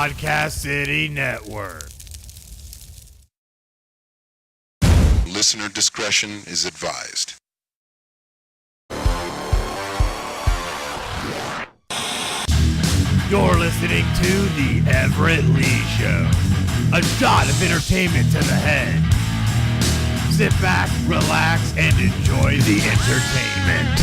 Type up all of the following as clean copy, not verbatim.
Podcast City Network. Listener discretion is advised. You're listening to The Everett Lee Show. A shot of entertainment to the head. Sit back, relax, and enjoy the entertainment.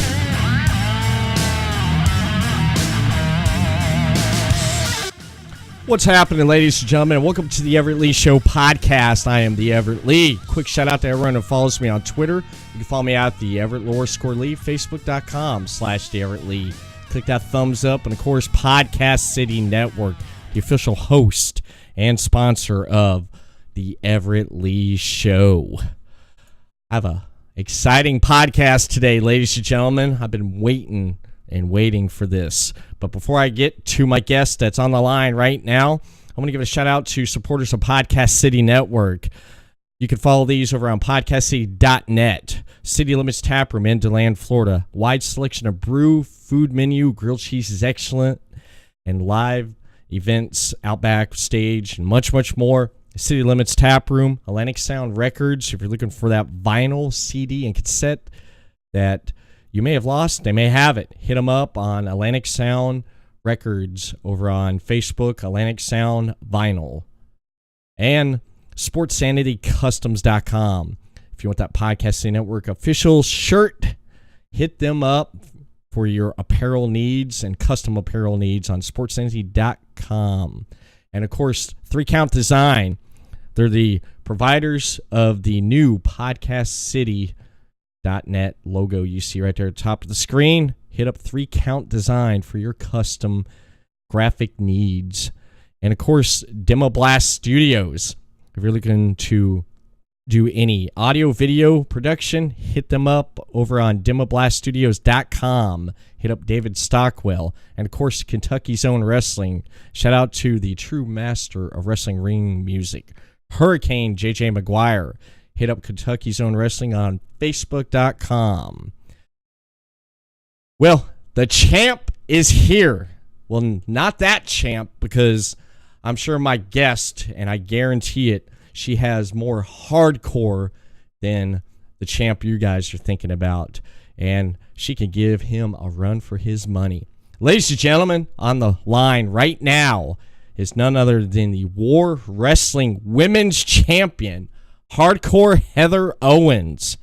What's happening, ladies and gentlemen? Welcome to the Everett Lee Show podcast. I am the Everett Lee. Quick shout out to everyone who follows me on Twitter. You can follow me at the Everett _Lee, Facebook.com/the Everett Lee. Click that thumbs up, and of course, Podcast City Network, the official host and sponsor of the Everett Lee Show. I have a exciting podcast today, ladies and gentlemen. I've been waiting for this. But before I get to my guest that's on the line right now, I want to give a shout out to supporters of Podcast City Network. You can follow these over on podcastcity.net. City Limits Tap Room in DeLand, Florida. Wide selection of brew, food menu, grilled cheese is excellent, and live events, Outback stage, and much, much more. City Limits Tap Room, Atlantic Sound Records. If you're looking for that vinyl, CD, and cassette that you may have lost, they may have it. Hit them up on Atlantic Sound Records over on Facebook, Atlantic Sound Vinyl. And SportsSanityCustoms.com. If you want that Podcasting Network official shirt, hit them up for your apparel needs and custom apparel needs on SportsSanity.com. And, of course, 3 Count Design. They're the providers of the new Podcast City.net logo you see right there at the top of the screen. Hit up 3 Count Design for your custom graphic needs. And, of course, Demo Blast Studios. If you're looking to do any audio, video production, hit them up over on demoblaststudios.com. Hit up David Stockwell. And, of course, Kentucky's Own Wrestling. Shout out to the true master of wrestling ring music, Hurricane JJ McGuire. Hit up Kentucky's Own Wrestling on Facebook.com. Well, the champ is here. Well, not that champ, because I'm sure my guest, and I guarantee it, she has more hardcore than the champ you guys are thinking about. And she can give him a run for his money. Ladies and gentlemen, on the line right now is none other than the War Wrestling Women's Champion, Hardcore Heather Owens.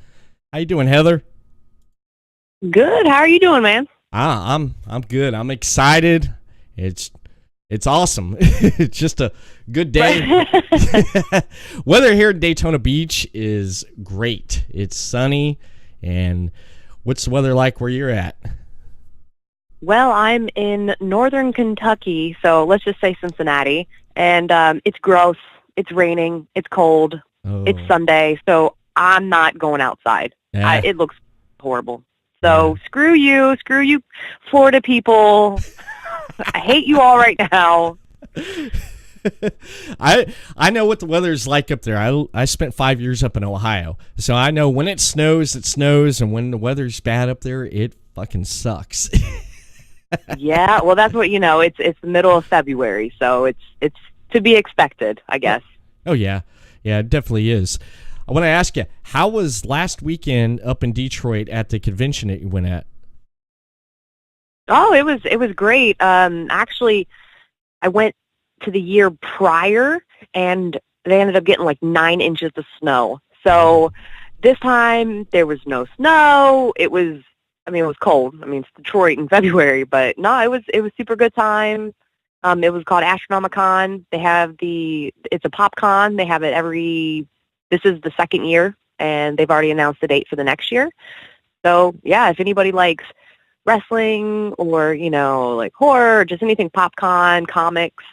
How you doing, Heather? Good. How are you doing, man? I'm good. I'm excited. It's awesome. It's just a good day. Weather here in Daytona Beach is great. It's sunny. And what's the weather like where you're at? Well, I'm in northern Kentucky, so let's just say Cincinnati. And it's gross. It's raining. It's cold. Oh. It's Sunday, so I'm not going outside. Yeah. It looks horrible. So screw you, Florida people. I hate you all right now. I know what the weather's like up there. I spent 5 years up in Ohio, so I know when it snows, and when the weather's bad up there, it fucking sucks. Yeah, well, that's what It's the middle of February, so it's to be expected, I guess. Oh yeah, it definitely is. I want to ask you, how was last weekend up in Detroit at the convention that you went at? Oh, it was great. Actually, I went to the year prior, and they ended up getting like 9 inches of snow. So this time there was no snow. It was cold. It's Detroit in February, but no, it was super good time. It was called Astronomicon. It's a pop con. They have it this is the second year, and they've already announced the date for the next year. So yeah, if anybody likes wrestling or, like horror, or just anything PopCon, comics,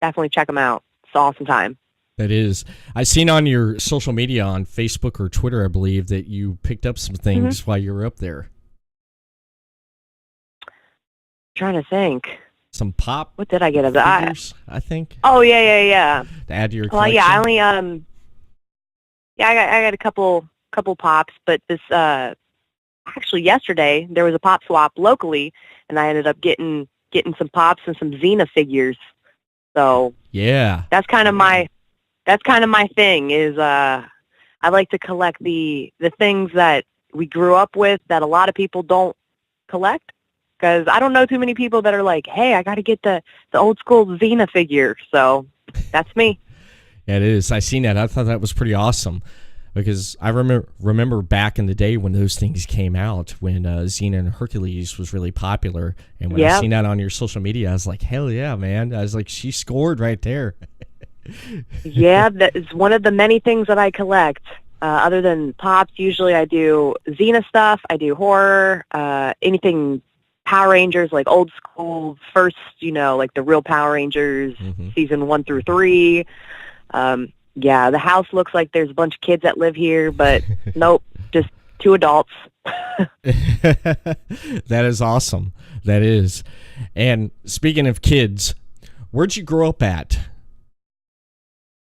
definitely check them out. It's an awesome time. That is. I seen on your social media on Facebook or Twitter, I believe, that you picked up some things while you were up there. Trying to think. Some pop. What did I get? I think. Oh yeah. To add to your collection. Well, yeah, I only I got a couple pops, but this actually yesterday there was a pop swap locally, and I ended up getting some pops and some Xena figures. So Yeah. That's kind of my thing is I like to collect the things that we grew up with that a lot of people don't collect. Because I don't know too many people that are like, hey, I got to get the old school Xena figure. So that's me. Yeah, it is. I seen that. I thought that was pretty awesome because I remember back in the day when those things came out, when Xena and Hercules was really popular. And when I seen that on your social media, I was like, hell yeah, man. I was like, she scored right there. Yeah, that is one of the many things that I collect. Other than Pops, usually I do Xena stuff. I do horror, anything Power Rangers, like old school, first, like the real Power Rangers, season 1 through 3. Yeah, the house looks like there's a bunch of kids that live here, but nope, just 2 adults. That is awesome. That is. And speaking of kids, where'd you grow up at?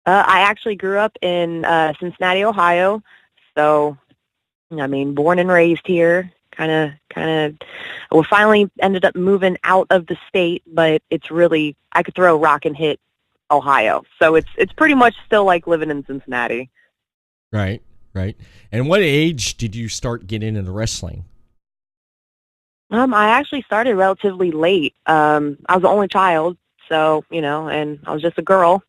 I actually grew up in Cincinnati, Ohio. So, I mean, born and raised here. Kind of. We finally ended up moving out of the state, but it's really, I could throw a rock and hit Ohio. So it's pretty much still like living in Cincinnati. Right. And what age did you start getting into wrestling? I actually started relatively late. I was the only child, so, and I was just a girl.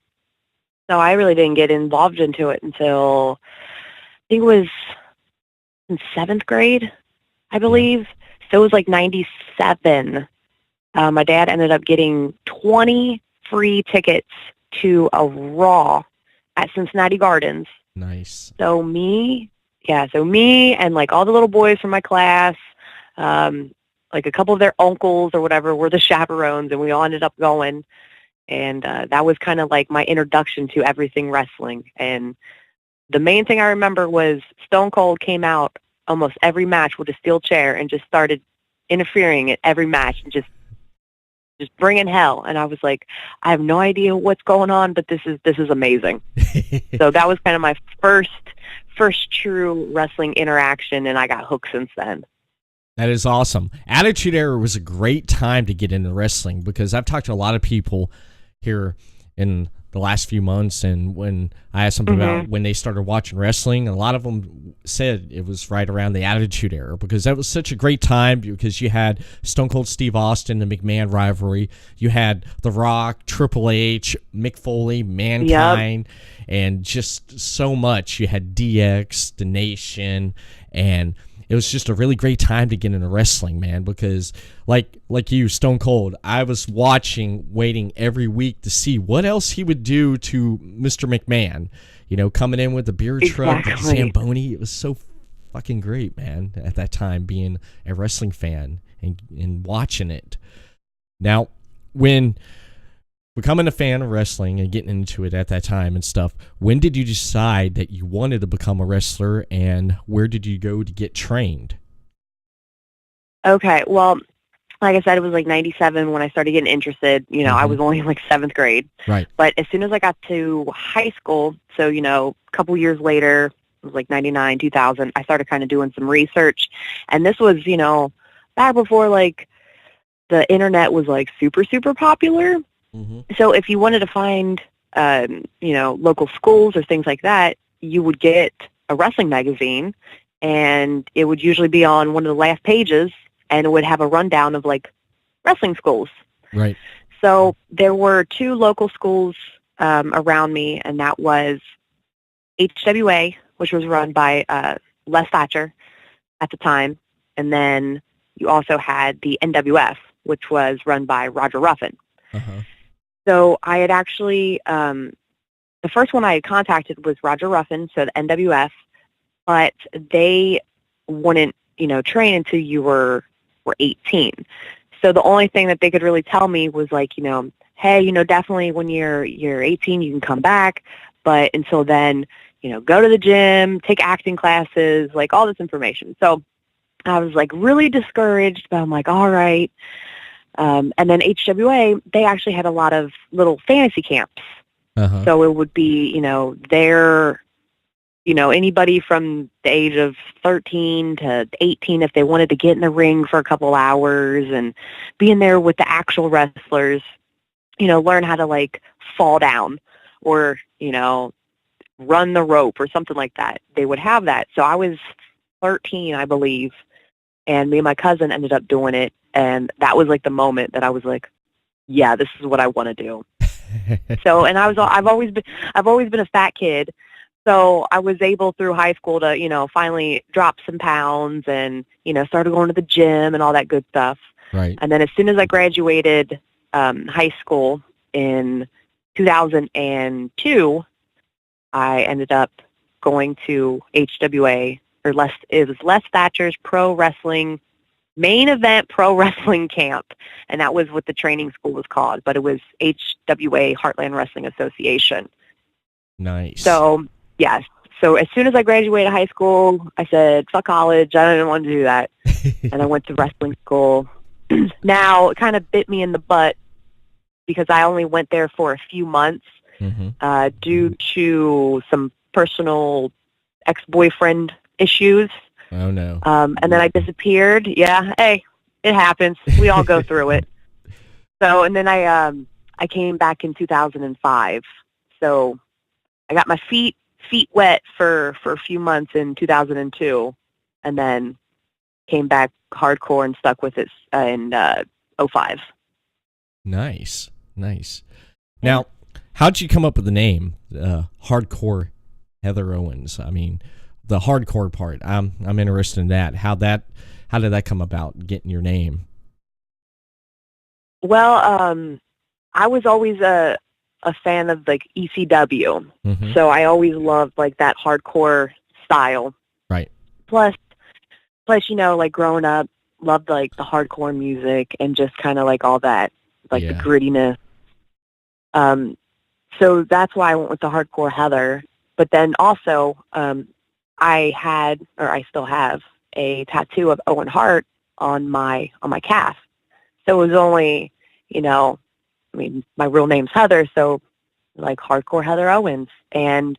So I really didn't get involved into it until I think it was in 7th grade, I believe. So it was like 97. My dad ended up getting 20 free tickets to a Raw at Cincinnati Gardens. Nice. So me and like all the little boys from my class, like a couple of their uncles or whatever were the chaperones, and we all ended up going. And that was kind of like my introduction to everything wrestling. And the main thing I remember was Stone Cold came out almost every match with a steel chair and just started interfering at every match and just bringing hell. And I was like, I have no idea what's going on, but this is amazing. So that was kind of my first true wrestling interaction, and I got hooked since then. That is awesome. Attitude Era was a great time to get into wrestling because I've talked to a lot of people here in the last few months, and when I asked them about when they started watching wrestling, a lot of them said it was right around the Attitude Era because that was such a great time because you had Stone Cold Steve Austin, the McMahon rivalry, you had The Rock, Triple H, Mick Foley, Mankind, and just so much. You had DX, The Nation, and it was just a really great time to get into wrestling, man, because like you, Stone Cold, I was waiting every week to see what else he would do to Mr. McMahon, coming in with the beer truck, the Zamboni. It was so fucking great, man, at that time, being a wrestling fan and watching it. Now, when becoming a fan of wrestling and getting into it at that time and stuff, when did you decide that you wanted to become a wrestler, and where did you go to get trained? Okay, well, like I said, it was like 97 when I started getting interested. I was only in like 7th grade. Right. But as soon as I got to high school, so, a couple years later, it was like 99, 2000, I started kind of doing some research. And this was, back before like the internet was like super, super popular. So if you wanted to find, local schools or things like that, you would get a wrestling magazine, and it would usually be on one of the last pages, and it would have a rundown of like wrestling schools. Right. So there were 2 local schools around me, and that was HWA, which was run by Les Thatcher at the time, and then you also had the NWF, which was run by Roger Ruffin. So I had actually, the first one I had contacted was Roger Ruffin, so the NWF, but they wouldn't, train until you were 18. So the only thing that they could really tell me was like, hey, definitely when you're 18, you can come back, but until then, go to the gym, take acting classes, like all this information. So I was like really discouraged, but I'm like, all right. And then HWA, they actually had a lot of little fantasy camps. So it would be, anybody from the age of 13 to 18, if they wanted to get in the ring for a couple hours and be in there with the actual wrestlers. learn how to like fall down or, run the rope or something like that. They would have that. So I was 13, I believe, and me and my cousin ended up doing it. And that was like the moment that I was like, yeah, this is what I want to do. So, and I've always been a fat kid. So I was able through high school to, finally drop some pounds and, started going to the gym and all that good stuff. Right. And then as soon as I graduated high school in 2002, I ended up going to HWA, it was Les Thatcher's Pro Wrestling Main Event Pro Wrestling Camp, and that was what the training school was called, but it was HWA, Heartland Wrestling Association. Nice. So, yes. So as soon as I graduated high school, I said, fuck college, I didn't want to do that, and I went to wrestling school. Now, it kind of bit me in the butt because I only went there for a few months due to some personal ex-boyfriend issues. Oh, no. And then I disappeared. Yeah, hey, it happens. We all go through it. So, and then I came back in 2005. So I got my feet wet for a few months in 2002, and then came back hardcore and stuck with it in 05. Nice. Now, how'd you come up with the name, Hardcore Heather Owens? I mean, the hardcore part. I'm interested in that. How did that come about, getting your name? Well, I was always a fan of like ECW, so I always loved like that hardcore style. Right. Plus, like growing up, loved like the hardcore music and just kind of like all that, like the grittiness. So that's why I went with the Hardcore Heather. But then also, I still have a tattoo of Owen Hart on my calf. So it was only, my real name's Heather, so like Hardcore Heather Owens. And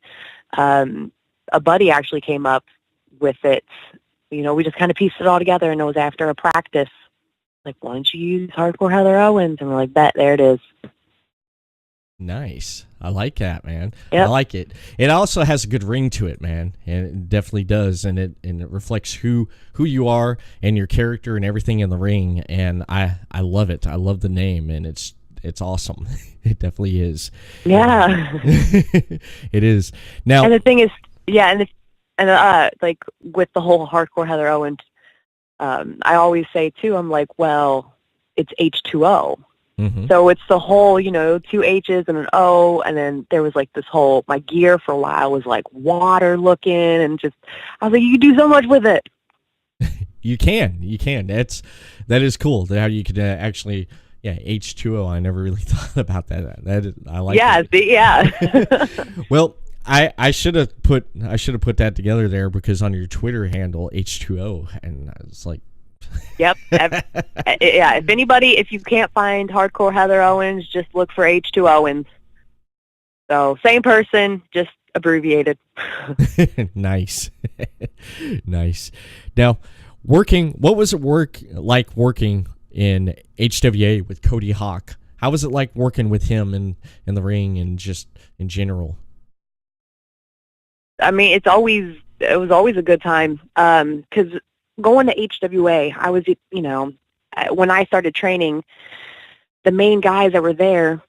a buddy actually came up with it. We just kind of pieced it all together, and it was after a practice. Like, why don't you use Hardcore Heather Owens? And we're like, bet, there it is. Nice. I like that, man. Yep. I like it. It also has a good ring to it, man, and it definitely does, and it reflects who you are and your character and everything in the ring, and I love it. I love the name, and it's awesome. It definitely is. Yeah. It is. Now, and the thing is, like with the whole Hardcore Heather Owens, I always say too, I'm like, well, it's H2O. So it's the whole, 2 H's and an O, and then there was like this whole, my gear for a while was like water looking, and just, I was like, you can do so much with it. You can. That is cool. How you could actually, H2O. I never really thought about that. I like. Yeah, Well, I should have put that together there, because on your Twitter handle H2O, and I was like. Yep. If you can't find Hardcore Heather Owens, just look for H2 Owens. So same person, just abbreviated. Nice. Nice. Now, what was it like working in HWA with Cody Hawk? How was it like working with him in the ring and just in general? I mean, it was always a good time, because going to HWA, I was, when I started training, the main guys that were there,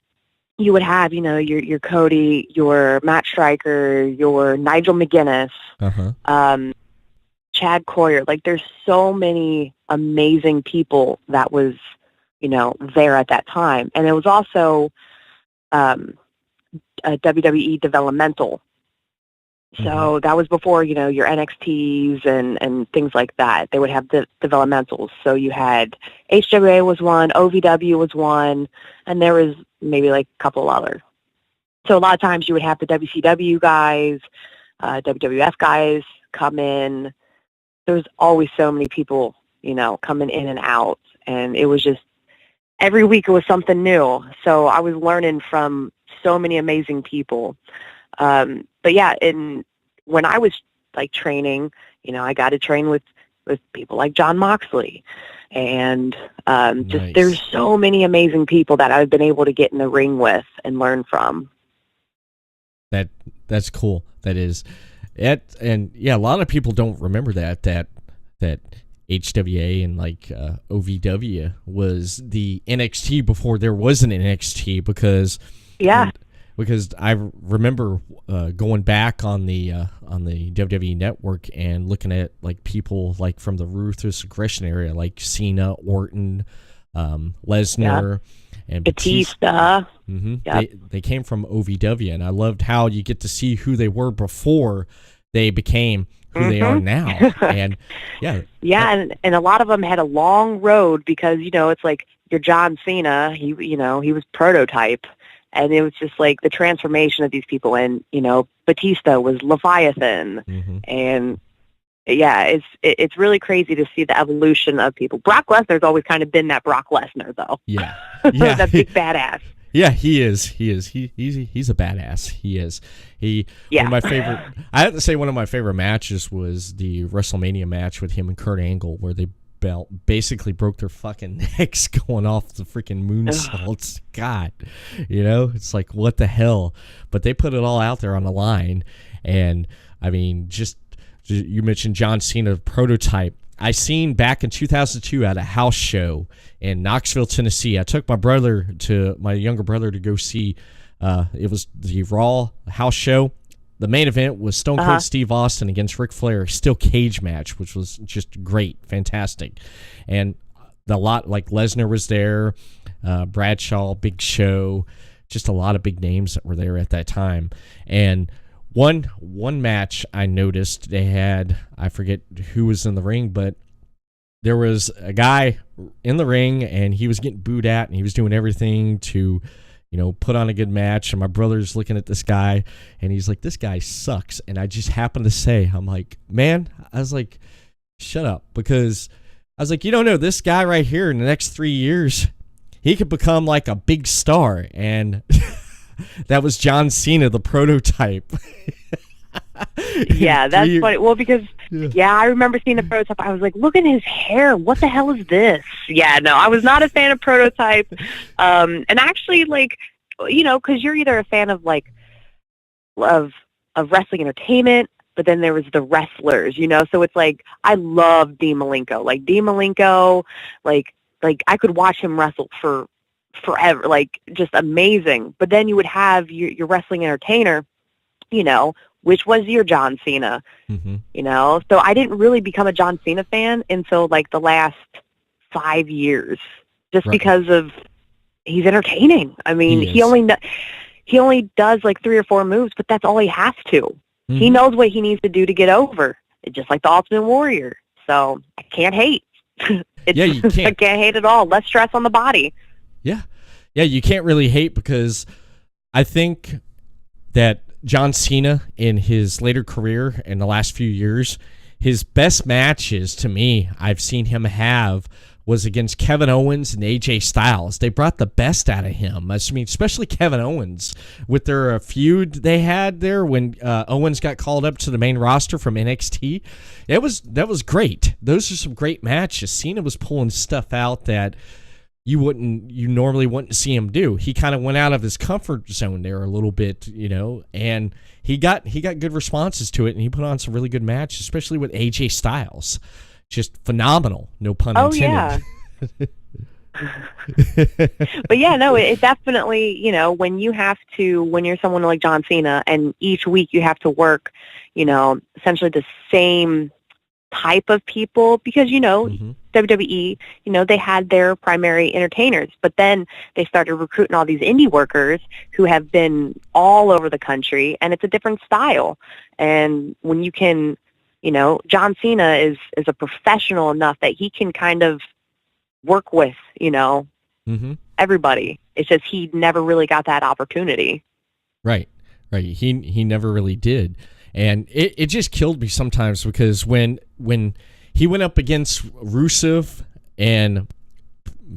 you would have, your Cody, your Matt Stryker, your Nigel McGuinness, Chad Coyer. Like, there's so many amazing people that was, there at that time. And it was also a WWE developmental. So that was before, your NXTs and things like that. They would have the developmentals. So you had HWA was one, OVW was one, and there was maybe like a couple others. So a lot of times you would have the WCW guys, WWF guys come in. There was always so many people, coming in and out. And it was just, every week it was something new. So I was learning from so many amazing people. But yeah, when I was like training, I got to train with people like John Moxley and just Nice. there's so many amazing people that I've been able to get in the ring with and learn from. That's cool. That is it. And yeah, a lot of people don't remember that HWA and like OVW was the NXT before there was an NXT, because I remember going back on the WWE Network and looking at like people like from the Ruthless Aggression area, like Cena, Orton, Lesnar, and Batista. Mm-hmm. Yep. They came from OVW, and I loved how you get to see who they were before they became who they are now. And and a lot of them had a long road, because it's like your John Cena, he was prototype, and it was just like the transformation of these people. And Batista was Leviathan, and it's really crazy to see the evolution of people. Brock Lesnar's always kind of been that Brock Lesnar, though. Yeah. That big badass. Yeah, he is. He's a badass. He is. One of my favorite. I have to say, one of my favorite matches was the WrestleMania match with him and Kurt Angle, where they basically broke their fucking necks going off the freaking moonsaults. God, it's like, what the hell? But they put it all out there on the line, and I mean, just you mentioned John Cena prototype. I seen back in 2002 at a house show in Knoxville, Tennessee. I took my younger brother to go see. It was the Raw house show. The main event was Stone Cold Steve Austin against Ric Flair, steel cage match, which was just great, fantastic. And like Lesnar was there, Bradshaw, Big Show, just a lot of big names that were there at that time. And one match I noticed they had, I forget who was in the ring, but there was a guy in the ring and he was getting booed at, and he was doing everything to, put on a good match. And my brother's looking at this guy and he's like, this guy sucks. And I just happened to say, I'm like, man, I was like, shut up. Because I was like, you don't know, this guy right here in the next 3 years, he could become like a big star. And that was John Cena, the prototype. Yeah, that's funny. Well, because I remember seeing the prototype. I was like, look at his hair. What the hell is this? Yeah, no, I was not a fan of prototype. And actually, like, because you're either a fan of like of wrestling entertainment, but then there was the wrestlers, So it's like, I love Dean Malenko. Like Dean Malenko, like I could watch him wrestle for forever, like just amazing. But then you would have your wrestling entertainer, which was your John Cena, So I didn't really become a John Cena fan until like the last 5 years, just because of he's entertaining. I mean, he only does like 3 or 4 moves, but that's all he has to. He knows what he needs to do to get over, just like the Ultimate Warrior. So I can't hate. You can't. I can't hate at all. Less stress on the body. Yeah, you can't really hate, because I think that John Cena in his later career in the last few years, his best matches to me I've seen him have was against Kevin Owens and AJ Styles. They brought the best out of him. I mean, especially Kevin Owens with their feud they had there when Owens got called up to the main roster from NXT. That was great. Those are some great matches. Cena was pulling stuff out that you normally wouldn't see him do. He kind of went out of his comfort zone there a little bit, and he got good responses to it, and he put on some really good matches, especially with AJ Styles. Just phenomenal, no pun intended. But yeah, no, it definitely, when you're someone like John Cena, and each week you have to work, essentially the same type of people, because WWE, they had their primary entertainers, but then they started recruiting all these indie workers who have been all over the country, and it's a different style. And when you can, John Cena is a professional enough that he can kind of work with, everybody. It's just he never really got that opportunity. Right. He never really did. And it just killed me sometimes, because when he went up against Rusev and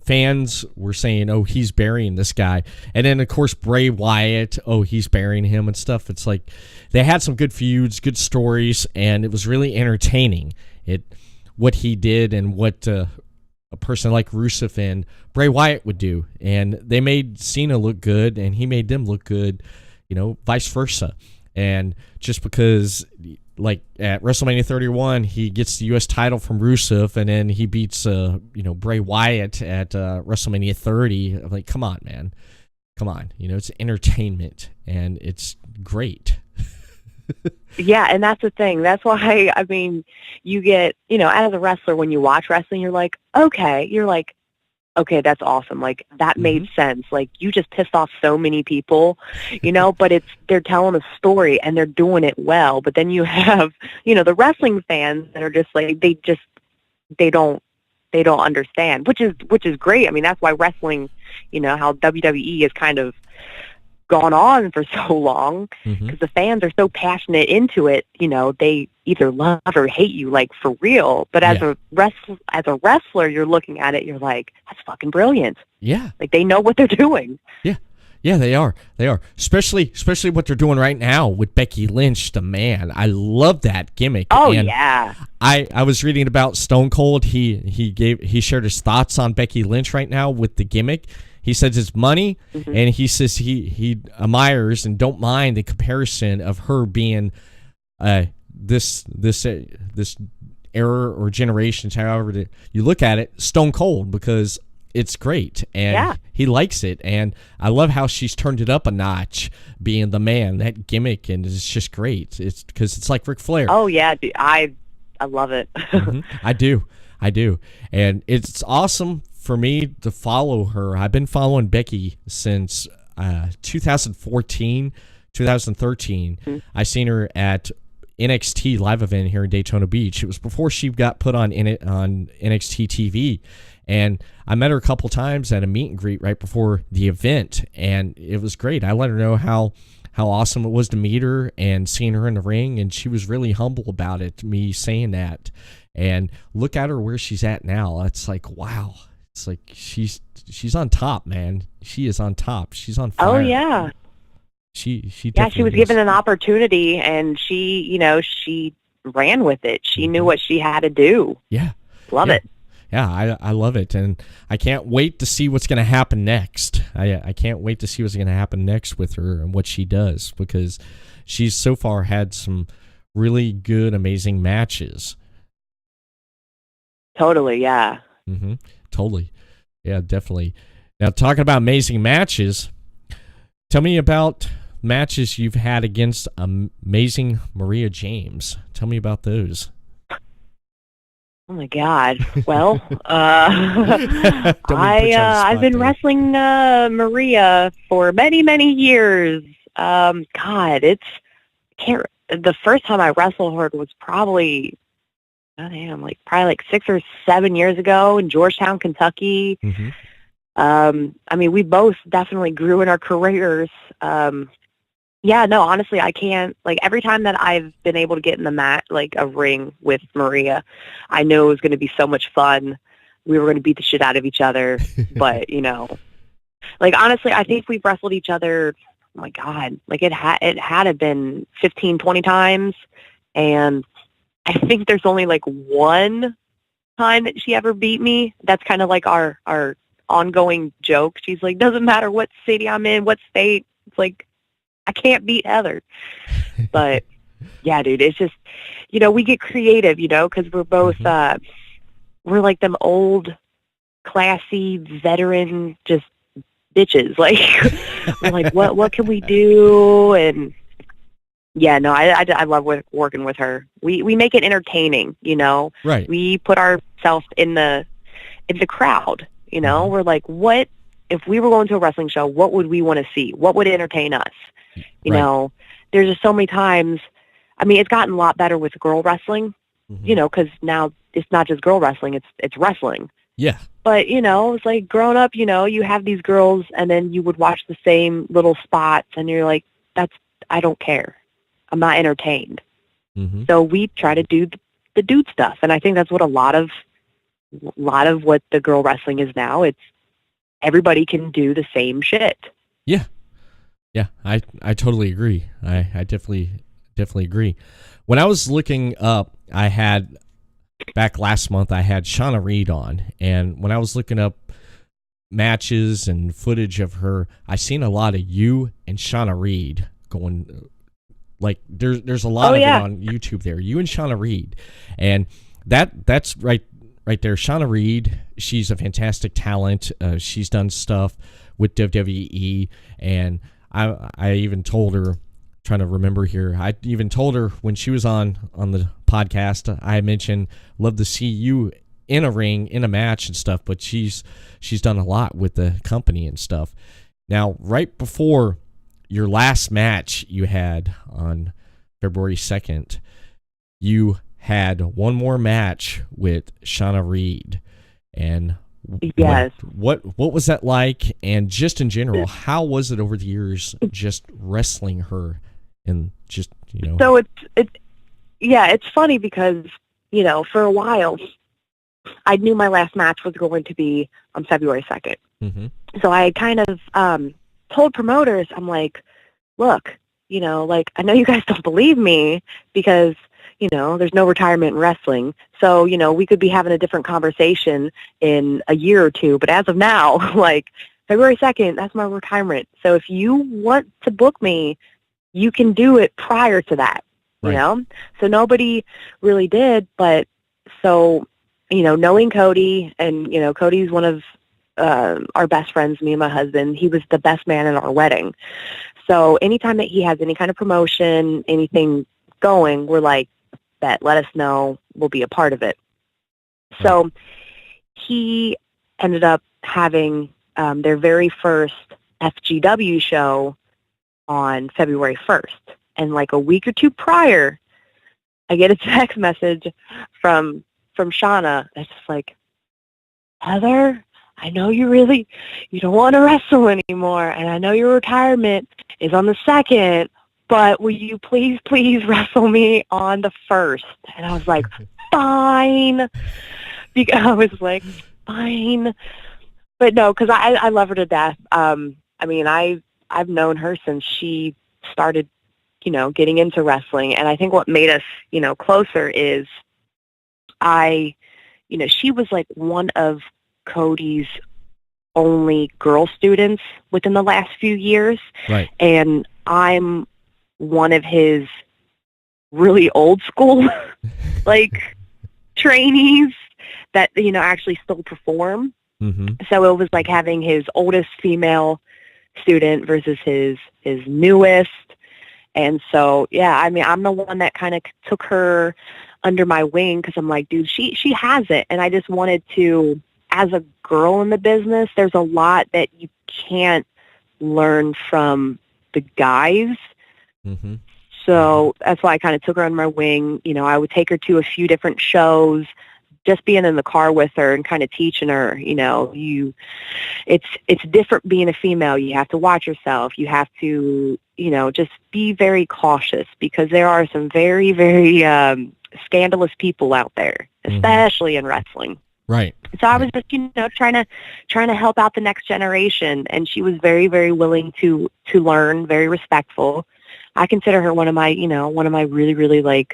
fans were saying, oh, he's burying this guy. And then, of course, Bray Wyatt, oh, he's burying him and stuff. It's like they had some good feuds, good stories, and it was really entertaining. What he did and what a person like Rusev and Bray Wyatt would do. And they made Cena look good, and he made them look good, vice versa. And just because, like, at WrestleMania 31, he gets the U.S. title from Rusev, and then he beats, Bray Wyatt at WrestleMania 30. I'm like, come on, man. Come on. It's entertainment, and it's great. Yeah, and that's the thing. That's why, you get, as a wrestler, when you watch wrestling, you're like, okay, that's awesome. Like, that made sense. Like, you just pissed off so many people, but they're telling a story and they're doing it well. But then you have, the wrestling fans that are just like, they don't understand, which is great. I mean, that's why wrestling, how WWE is kind of gone on for so long, because the fans are so passionate into it. They either love or hate you, like, for real. But as a wrestler, you're looking at it, you're like, that's fucking brilliant. Yeah, like, they know what they're doing. Yeah, they are. Especially what they're doing right now with Becky Lynch, the man. I love that gimmick. Oh, and yeah. I was reading about Stone Cold. He shared his thoughts on Becky Lynch right now with the gimmick. He says it's money, and he says he admires and don't mind the comparison of her being this era or generations, however you look at it, Stone Cold, because it's great, and he likes it, and I love how she's turned it up a notch, being the man, that gimmick, and it's just great. It's because it's like Ric Flair. Oh yeah, dude, I love it. I do, and it's awesome for me to follow her. I've been following Becky since 2014, 2013. I seen her at NXT live event here in Daytona Beach. It was before she got put on NXT TV, and I met her a couple times at a meet and greet right before the event, and it was great. I let her know how awesome it was to meet her and seeing her in the ring, and she was really humble about it, me saying that. And look at her where she's at now. It's like, wow. It's like she's on top, man. She is on top. She's on fire. Oh yeah. She was given an opportunity, and she ran with it. She knew what she had to do. Yeah. Love it. Yeah, I love it, and I can't wait to see what's going to happen next. I can't wait to see what's going to happen next with her and what she does, because she's so far had some really good, amazing matches. Totally, yeah. Totally. Yeah, definitely. Now, talking about amazing matches, tell me about matches you've had against amazing Maria James. Tell me about those. Oh my God! Well, I've been wrestling Maria for many years. The first time I wrestled her was probably 6 or 7 years ago in Georgetown, Kentucky. We both definitely grew in our careers. Honestly, I can't, every time that I've been able to get in the mat, a ring with Maria, I knew it was going to be so much fun. We were going to beat the shit out of each other. But, honestly, I think we've wrestled each other, oh my God, it had to been 15, 20 times. And I think there's only one time that she ever beat me. That's kind of like our ongoing joke. She's like, doesn't matter what city I'm in, what state. It's like, I can't beat Heather. But yeah, dude, it's just, we get creative, because we're both, we're like them old, classy, veteran, just bitches. We're like, what can we do? And yeah, no, I love working with her. We make it entertaining, Right. We put ourselves in the crowd, We're like, what if we were going to a wrestling show? What would we want to see? What would entertain us? There's just so many times. It's gotten a lot better with girl wrestling, because now it's not just girl wrestling; it's wrestling. Yeah. But it's like growing up. You have these girls, and then you would watch the same little spots, and you're like, I don't care. I'm not entertained. So we try to do the dude stuff, and I think that's what a lot of what the girl wrestling is now. It's everybody can do the same shit. Yeah. Yeah, I totally agree. I definitely agree. When I was looking up, I had back last month, I had Shana Reed on, and when I was looking up matches and footage of her, I seen a lot of you and Shana Reed going. Like there's a lot of it on YouTube there. You and Shana Reed, and that's right there. Shana Reed, she's a fantastic talent. She's done stuff with WWE, and I even told her, trying to remember here, I even told her when she was on the podcast, I mentioned love to see you in a ring, in a match and stuff, but she's done a lot with the company and stuff. Now, right before your last match you had on February 2nd, you had one more match with Shana Reed. And yes, what was that like? And just in general, how was it over the years just wrestling her and just, So it's funny because, for a while I knew my last match was going to be on February 2nd. Mm-hmm. So I kind of told promoters, I'm like, look, I know you guys don't believe me because, there's no retirement in wrestling. So, we could be having a different conversation in a year or two. But as of now, February 2nd, that's my retirement. So if you want to book me, you can do it prior to that, right. So nobody really did. But so, knowing Cody, and, Cody's one of our best friends, me and my husband, he was the best man at our wedding. So anytime that he has any kind of promotion, anything going, we're like, bet, let us know. We'll be a part of it. Right. So he ended up having their very first FGW show on February 1st. And a week or two prior, I get a text message from Shana that's just like, Heather, I know you don't want to wrestle anymore, and I know your retirement is on the 2nd, but will you please wrestle me on the 1st? And I was like, fine. I was like, fine. But no, because I love her to death. I've known her since she started, getting into wrestling. And I think what made us, closer is she was one of Cody's only girl students within the last few years. Right. And I'm one of his really old school, trainees that, actually still perform. Mm-hmm. So it was like having his oldest female student versus his newest. And so, I'm the one that kind of took her under my wing because I'm like, dude, she has it. And I just wanted to, as a girl in the business, there's a lot that you can't learn from the guys. Mm-hmm. So that's why I kind of took her under my wing. I would take her to a few different shows, just being in the car with her and kind of teaching her, it's different being a female. You have to watch yourself. You have to, just be very cautious because there are some very, very scandalous people out there, especially in wrestling. Right. So I was just, trying to help out the next generation, and she was very, very willing to learn, very respectful. I consider her one of my really, really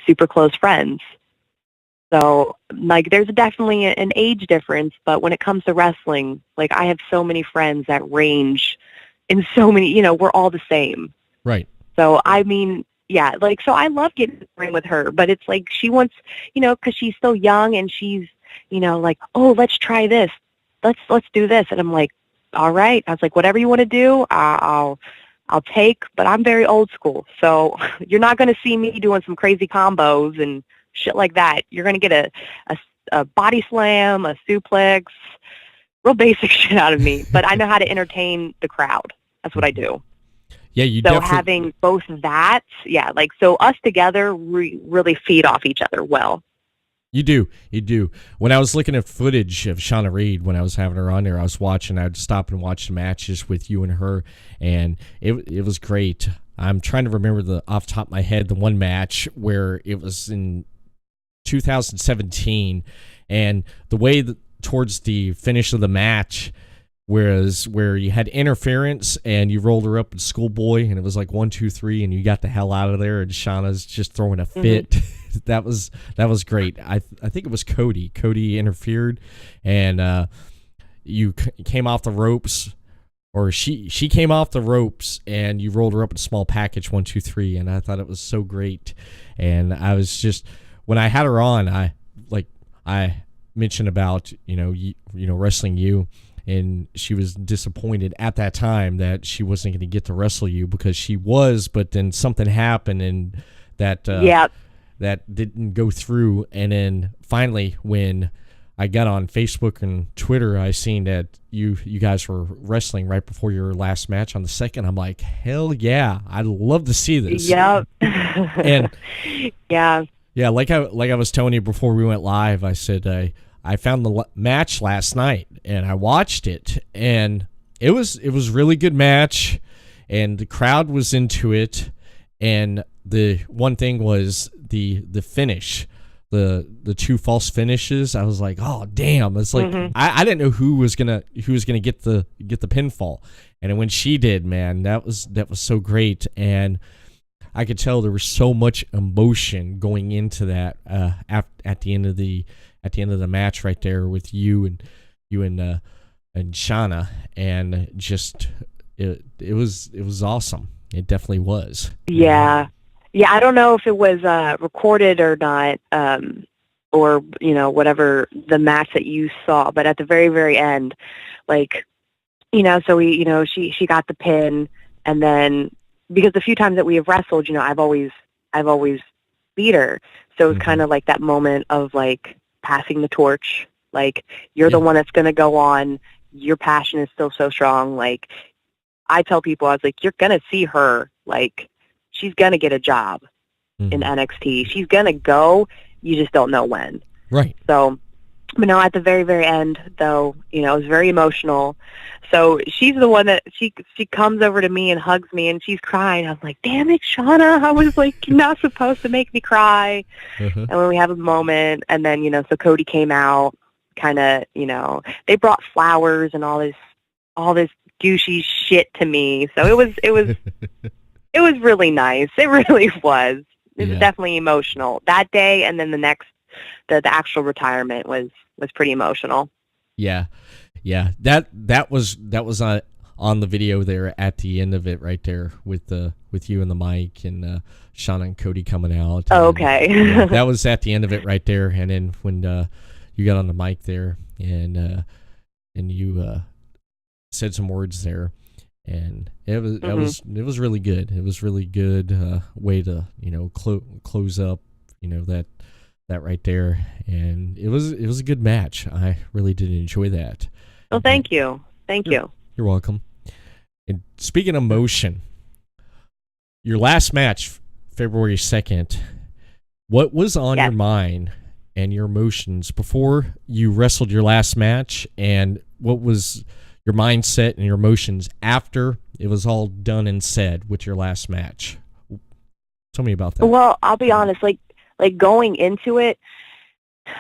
super close friends. So there's definitely an age difference, but when it comes to wrestling, I have so many friends that range in so many, we're all the same. Right. So so I love getting in the ring with her, but it's she wants, because she's so young and she's, oh, let's try this. Let's do this. And I'm like, all right. I was like, whatever you want to do, I'll take, but I'm very old school. So you're not going to see me doing some crazy combos and shit like that. You're going to get a body slam, a suplex, real basic shit out of me. But I know how to entertain the crowd. That's what I do. Yeah, you so definitely... having both that, so us together, we really feed off each other well. You do. When I was looking at footage of Shana Reed, when I was having her on there, I was watching, I'd stop and watch the matches with you and her, and it was great. I'm trying to remember off the top of my head, the one match where it was in 2017, and the way towards the finish of the match, where you had interference and you rolled her up in schoolboy, and it was 1, 2, 3, and you got the hell out of there, and Shauna's just throwing a fit. that was great. I think it was Cody. Cody interfered, and you came off the ropes, or she came off the ropes, and you rolled her up in a small package, 1, 2, 3, and I thought it was so great. And I was just, when I had her on, I mentioned about wrestling you, and she was disappointed at that time that she wasn't going to get to wrestle you, because she was, but then something happened, and that that didn't go through. And then finally, when I got on Facebook and Twitter, I seen that you guys were wrestling right before your last match on the second. I'm like, hell yeah, I'd love to see this. Yep. And yeah, like I was telling you before we went live, I said I found the match last night and I watched it, and it was really good match, and the crowd was into it. And the one thing was the finish, the 2 false finishes. I was like, oh damn! It's like I didn't know who was gonna get the pinfall, and when she did, man, that was so great. And I could tell there was so much emotion going into that at the end of the match right there with you and Shana, and just it was awesome. It definitely was. Yeah. I don't know if it was recorded or not, or whatever the match that you saw, but at the very, very end, so we, she got the pin, and then because the few times that we have wrestled, I've always beat her, so it was kind of like that moment of passing the torch. You're the one that's going to go on. Your passion is still so strong. I tell people, I was like, you're going to see her. She's going to get a job in NXT. She's going to go. You just don't know when. Right. So, but no, at the very, very end, though, it was very emotional. So she's the one that she comes over to me and hugs me, and she's crying. I was like, damn it, Shana. I was like, you're not supposed to make me cry. And when we have a moment, and then, so Cody came out, kind of, they brought flowers and all this douchey shit to me. So it was it was really nice. It really was. It was definitely emotional that day, and then the actual retirement was pretty emotional. Yeah. That was on the video there at the end of it right there with you and the mic and Shana and Cody coming out. Oh, okay. That was at the end of it right there, and then when you got on the mic there and you said some words there. And it was really good. It was really good way to close up that right there, and it was a good match. I really did enjoy that. Well, thank you. You're welcome. And speaking of motion, your last match, February 2nd, what was on your mind and your emotions before you wrestled your last match, and what was your mindset and your emotions after it was all done and said with your last match? Tell me about that. Well, I'll be honest, going into it,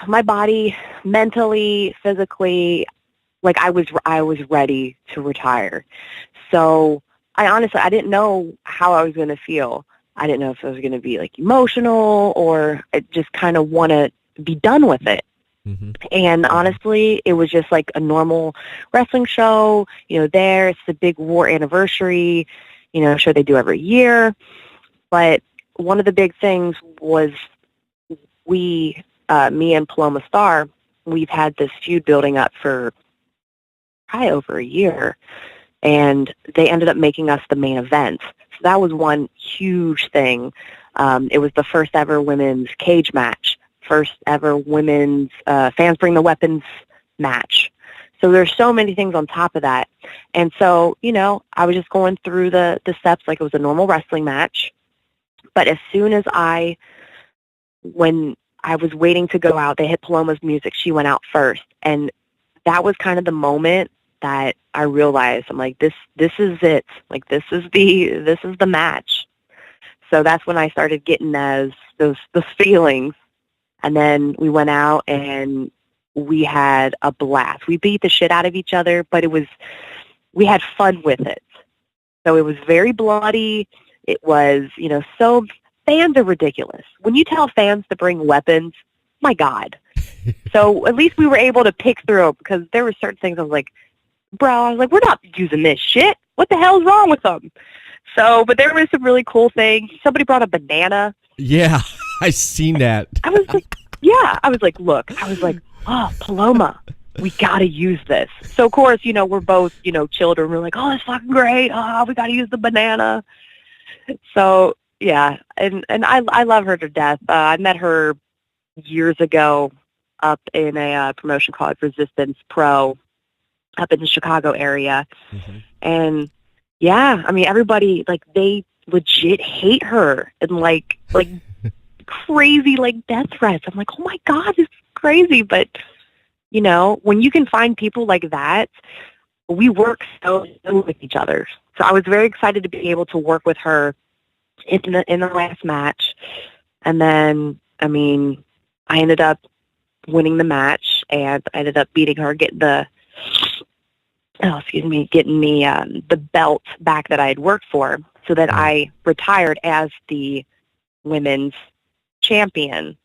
my body, mentally, physically, I was ready to retire. So I didn't know how I was going to feel. I didn't know if I was going to be emotional, or I just kind of want to be done with it. And honestly, it was just a normal wrestling show. It's the big war anniversary, show they do every year. But one of the big things was me and Paloma Star, we've had this feud building up for probably over a year, and they ended up making us the main event. So that was one huge thing. It was the first ever women's cage match. First ever women's Fans Bring the Weapons match. So there's so many things on top of that. And so, I was just going through the steps like it was a normal wrestling match. But as soon as when I was waiting to go out, they hit Paloma's music. She went out first. And that was kind of the moment that I realized, I'm like, this is it. This is the match. So that's when I started getting those feelings. And then we went out and we had a blast. We beat the shit out of each other, but we had fun with it. So it was very bloody. It was, so fans are ridiculous. When you tell fans to bring weapons, my God. So at least we were able to pick through it, because there were certain things I was like, bro, we're not using this shit. What the hell's wrong with them? So, but there were some really cool things. Somebody brought a banana. Yeah, I seen that. I was like, look, oh, Paloma, we got to use this. So, of course, we're both, children. We're like, oh, that's fucking great. Oh, we got to use the banana. So, yeah, and I love her to death. I met her years ago up in a promotion called Resistance Pro up in the Chicago area. Mm-hmm. And, yeah, I mean, everybody, they legit hate her and, crazy, death threats. I'm like, oh, my God, this is crazy. But, when you can find people like that, we work so well with each other. So I was very excited to be able to work with her in the last match. And then, I mean, I ended up winning the match, and I ended up beating her, getting the belt back that I had worked for, so that I retired as the women's champion.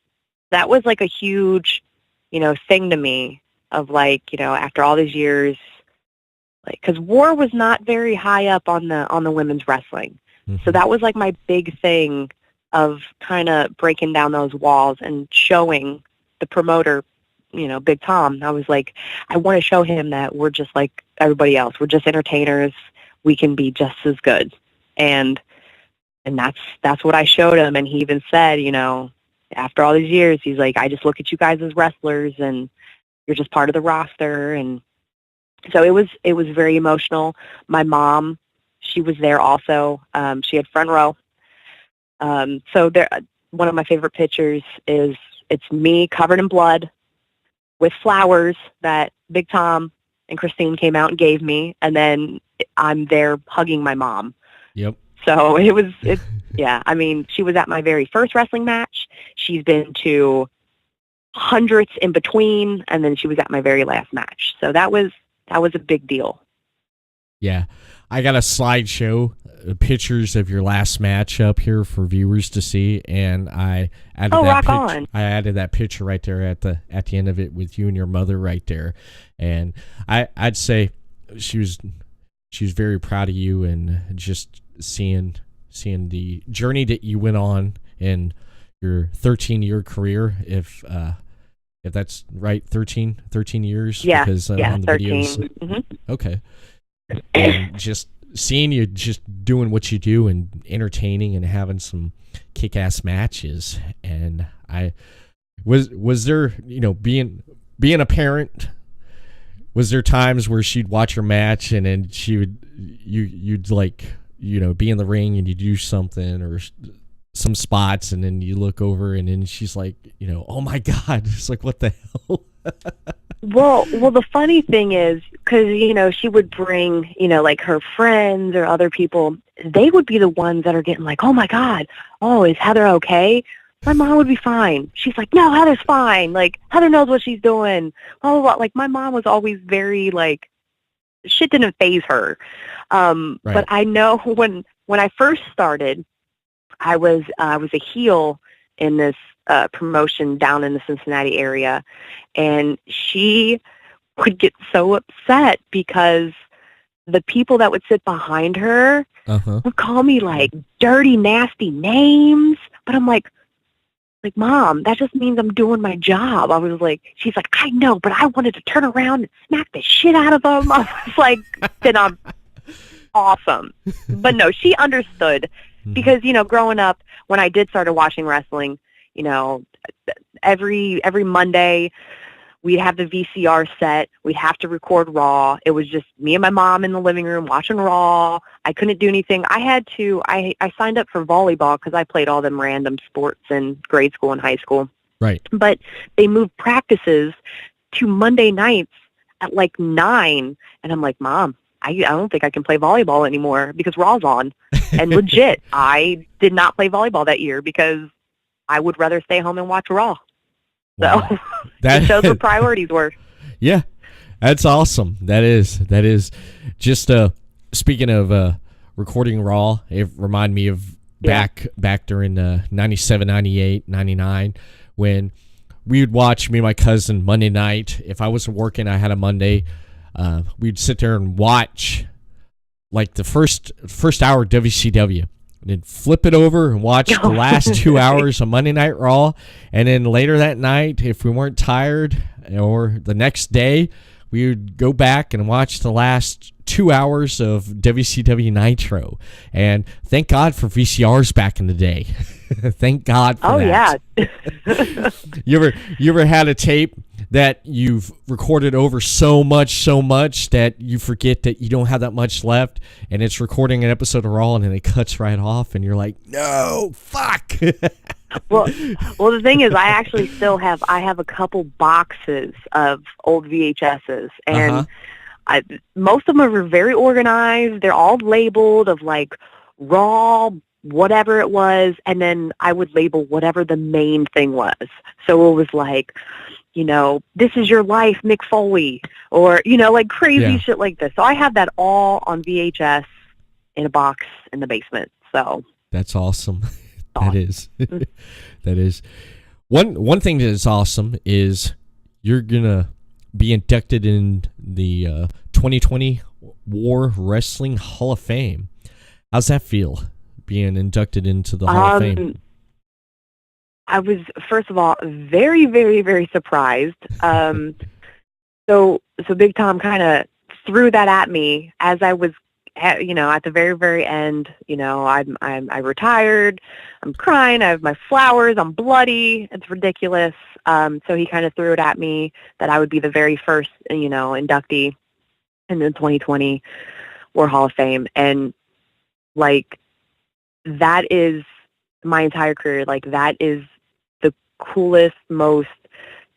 That was a huge, thing to me of after all these years, because War was not very high up on the women's wrestling. Mm-hmm. So that was my big thing of kind of breaking down those walls and showing the promoter, Big Tom. I was like, I want to show him that we're just like everybody else. We're just entertainers. We can be just as good. And that's what I showed him. And he even said, after all these years, he's like, I just look at you guys as wrestlers, and you're just part of the roster. And so it was very emotional. My mom, she was there also. She had front row. So there, one of my favorite pictures is it's me covered in blood with flowers that Big Tom and Christine came out and gave me, and then I'm there hugging my mom. Yep. So yeah, I mean, she was at my very first wrestling match. She's been to hundreds in between, and then she was at my very last match. So that was a big deal. Yeah. I got a slideshow, pictures of your last match up here for viewers to see, and I added I added that picture right there at the end of it with you and your mother right there. And I'd say she was very proud of you, and just seeing the journey that you went on in your 13-year career, if that's right, 13 years. Yeah, because, on the 13. videos. Mm-hmm. Okay. And just seeing you just doing what you do and entertaining and having some kick-ass matches. And I was there, being a parent, was there times where she'd watch your match and then you'd be in the ring and you do something or some spots, and then you look over and then she's like, oh my God, it's like, what the hell? Well, the funny thing is, because, she would bring, her friends or other people, they would be the ones that are getting like, oh my God, oh, is Heather okay? My mom would be fine. She's like, no, Heather's fine. Heather knows what she's doing. Blah, blah, blah. My mom was always very, shit didn't faze her. Right. But I know when I first started, I was a heel in this promotion down in the Cincinnati area, and she would get so upset because the people that would sit behind her would call me dirty, nasty names. But I'm like, Mom, that just means I'm doing my job. I was like, she's like, I know, but I wanted to turn around and smack the shit out of them. I was like, then I'm awesome. But no, she understood because, growing up, when I did start watching wrestling, every Monday we'd have the VCR set. We'd have to record Raw. It was just me and my mom in the living room watching Raw. I couldn't do anything. I signed up for volleyball because I played all them random sports in grade school and high school. Right. But they moved practices to Monday nights at 9. And I'm like, Mom, I don't think I can play volleyball anymore because Raw's on. And legit, I did not play volleyball that year because I would rather stay home and watch Raw. Wow. So it shows what priorities were. Yeah, that's awesome. That is. Just speaking of recording Raw, it reminded me of back during 97, 98, 99, when we would watch, me and my cousin, Monday night. If I wasn't working, I had a Monday. We'd sit there and watch like the first hour of WCW, and then flip it over and watch the last 2 hours of Monday Night Raw. And then later that night, if we weren't tired, or the next day, we would go back and watch the last 2 hours of WCW Nitro. And thank God for VCRs back in the day. Thank God for that. Yeah. You ever had a tape that you've recorded over so much that you forget that you don't have that much left, and it's recording an episode of Raw, and then it cuts right off, and you're like, no, fuck. Well, the thing is, I actually still have a couple boxes of old VHSs, and most of them are very organized. They're all labeled of like Raw, whatever it was, and then I would label whatever the main thing was. So it was like, this is your life, Mick Foley, or, like crazy shit like this. So I have that all on VHS in a box in the basement. So that's awesome. That is. That is. One thing that is awesome is you're going to be inducted in the 2020 War Wrestling Hall of Fame. How's that feel, being inducted into the Hall of Fame? I was, first of all, very, very, very surprised. So Big Tom kind of threw that at me as I was, at the very, very end. I retired. I'm crying. I have my flowers. I'm bloody. It's ridiculous. So he kind of threw it at me that I would be the very first, inductee in the 2020 War Hall of Fame. And, like, that is my entire career. Like, that is the coolest, most,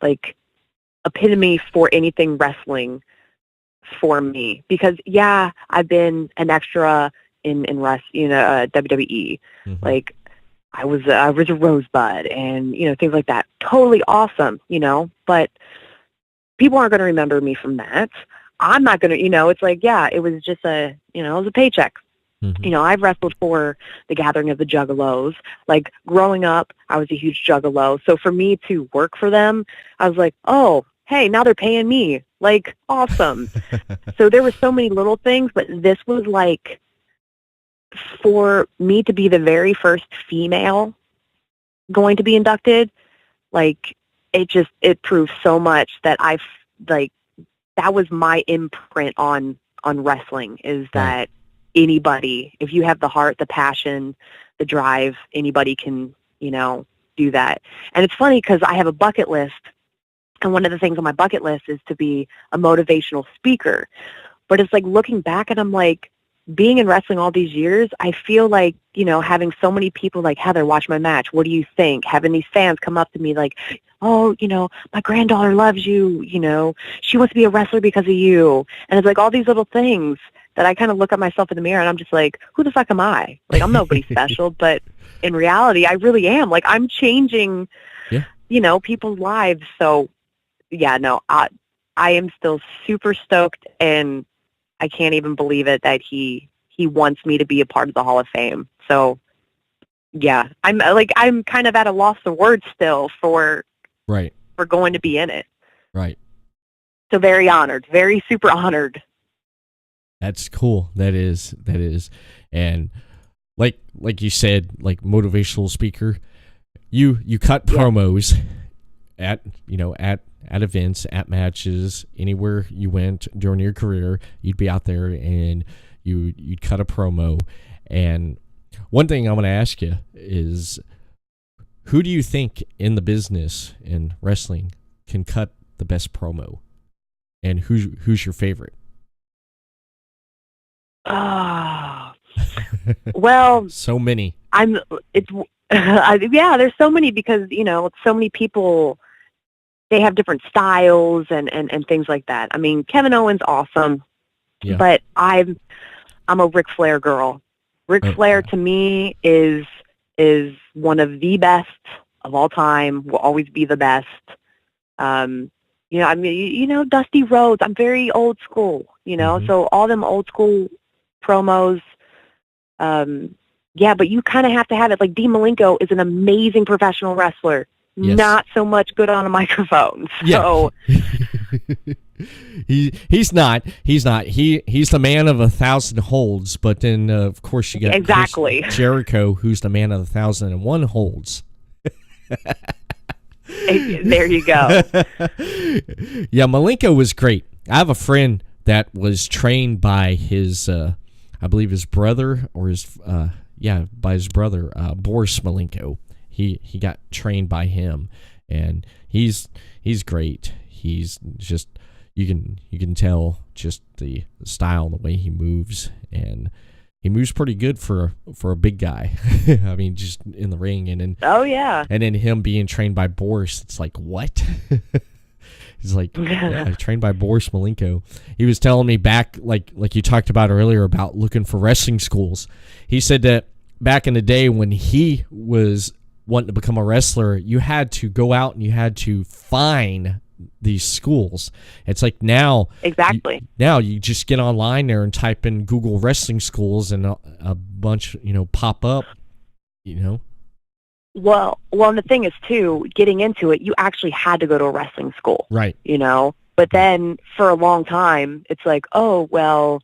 like, epitome for anything wrestling for me. Because, I've been an extra in WWE. Mm-hmm. Like, I was a Rosebud and, things like that. Totally awesome, but people aren't going to remember me from that. I'm not going to, it's like, it was just it was a paycheck. Mm-hmm. I've wrestled for the Gathering of the Juggalos. Like, growing up, I was a huge Juggalo. So for me to work for them, I was like, oh, hey, now they're paying me. Like, awesome. So there were so many little things, but this was like, for me to be the very first female going to be inducted, like, it proved so much that that was my imprint on wrestling, is that anybody, if you have the heart, the passion, the drive, anybody can, do that. And it's funny because I have a bucket list, and one of the things on my bucket list is to be a motivational speaker. But it's like, looking back, and I'm like, being in wrestling all these years, I feel like, having so many people like, Heather, watch my match. What do you think? Having these fans come up to me like, oh, my granddaughter loves you. She wants to be a wrestler because of you. And it's like all these little things that I kind of look at myself in the mirror, and I'm just like, who the fuck am I? Like, I'm nobody special, but in reality, I really am. Like, I'm changing, people's lives. So, I am still super stoked, and I can't even believe it that he wants me to be a part of the Hall of Fame. So, I'm kind of at a loss of words still for going to be in it. Right. So very honored, very super honored. That's cool. That is. And like you said, like, motivational speaker, you cut promos at events, at matches, anywhere you went during your career. You'd be out there and you'd cut a promo. And one thing I'm going to ask you is, who do you think in the business, in wrestling, can cut the best promo? And who's your favorite? Well, so many. There's so many, because, so many people, they have different styles and things like that. I mean, Kevin Owens, awesome, but I'm a Ric Flair girl. Ric Flair to me is one of the best of all time. Will always be the best. Dusty Rhodes. I'm very old school. So all them old school promos, Yeah, but you kind of have to have it. Like Dean Malenko is an amazing professional wrestler. Yes. Not so much good on a microphone. So he's not. He's the man of 1,000 holds. But then of course you got exactly Chris Jericho, who's the man of 1,001 holds. There you go. Yeah, Malenko was great. I have a friend that was trained by his, I believe his brother or his, by his brother, Boris Malenko. He got trained by him, and he's great. He's just you can tell just the style, the way he moves, and he moves pretty good for a big guy. I mean, just in the ring, and then and then him being trained by Boris, it's like what? He's like, yeah, trained by Boris Malenko. He was telling me back, like you talked about earlier, about looking for wrestling schools. He said that back in the day when he was wanting to become a wrestler, you had to go out and you had to find these schools. It's like now, now you just get online there and type in Google wrestling schools, and a bunch, pop up. Well, and the thing is too, getting into it, you actually had to go to a wrestling school, right? But then for a long time, it's like, oh well,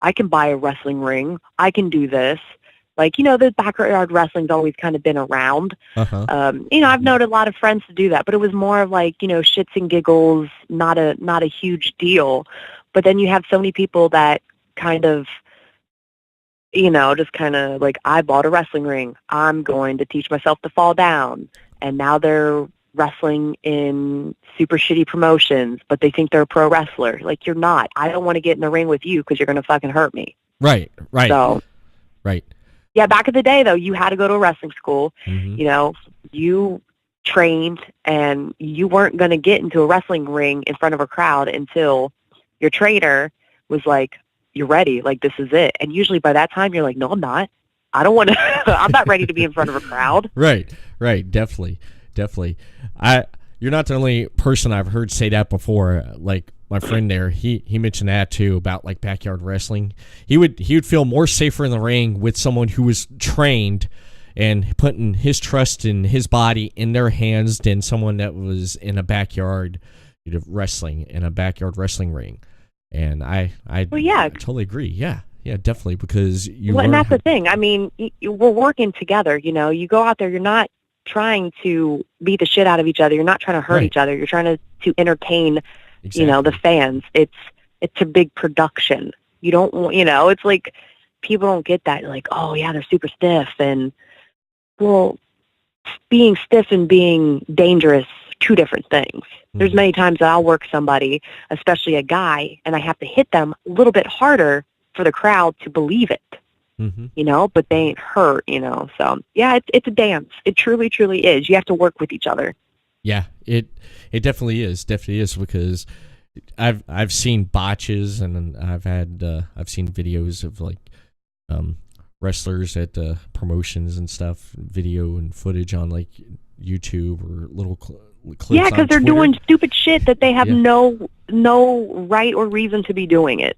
I can buy a wrestling ring. I can do this. Like, the backyard wrestling's always kind of been around. I've known a lot of friends to do that, but it was more of like, shits and giggles, not a huge deal. But then you have so many people that kind of, just kind of like, I bought a wrestling ring. I'm going to teach myself to fall down. And now they're wrestling in super shitty promotions, but they think they're a pro wrestler. Like, you're not. I don't want to get in the ring with you because you're going to fucking hurt me. Right. So, right. Yeah, back in the day, though, you had to go to a wrestling school. You trained, and you weren't going to get into a wrestling ring in front of a crowd until your trainer was like, you're ready, like, this is it. And usually by that time, you're like, no, I'm not. I don't want to, I'm not ready to be in front of a crowd. Right, definitely. You're not the only person I've heard say that before. Like, my friend there, he mentioned that too, about like backyard wrestling. He would feel more safer in the ring with someone who was trained and putting his trust in his body in their hands than someone that was in a backyard wrestling, in a backyard wrestling ring. And I totally agree. Yeah, definitely, because and that's the thing. I mean, we're working together. You go out there, you're not trying to beat the shit out of each other. You're not trying to hurt each other. You're trying to entertain. Exactly. The fans. It's a big production. You don't want, it's like people don't get that. Like, oh yeah, they're super stiff, and well, being stiff and being dangerous, two different things. There's many times that I'll work somebody, especially a guy, and I have to hit them a little bit harder for the crowd to believe it. But they ain't hurt, So yeah, it's a dance. It truly, truly is. You have to work with each other. Yeah, it definitely is. Because I've seen botches, and I've seen videos of like wrestlers at promotions and stuff, video and footage on like YouTube or little clips. Yeah, because they're doing stupid shit that they have no right or reason to be doing it.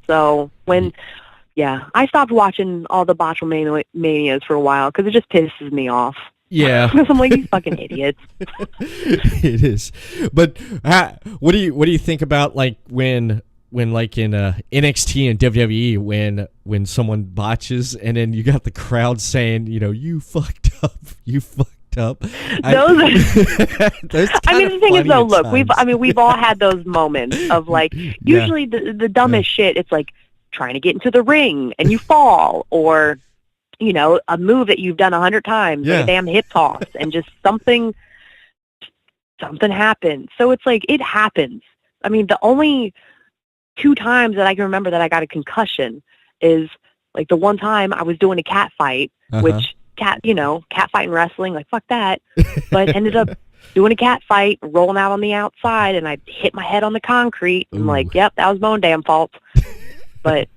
So I stopped watching all the botchamanias for a while because it just pisses me off. Yeah, because I'm like, these fucking idiots. It is, but what do you think about like when like in NXT and WWE when someone botches and then you got the crowd saying, you fucked up. Those I mean, the thing is though, look, we've all had those moments of like, usually the dumbest shit. It's like trying to get into the ring and you fall, or a move that you've done 100 times, like a damn hip toss, and just something happened. So it's like, it happens. I mean, the only 2 times that I can remember that I got a concussion is like the one time I was doing a cat fight, which cat fight and wrestling, like fuck that. But ended up doing a cat fight, rolling out on the outside, and I hit my head on the concrete. I'm like, yep, that was my own damn fault. But,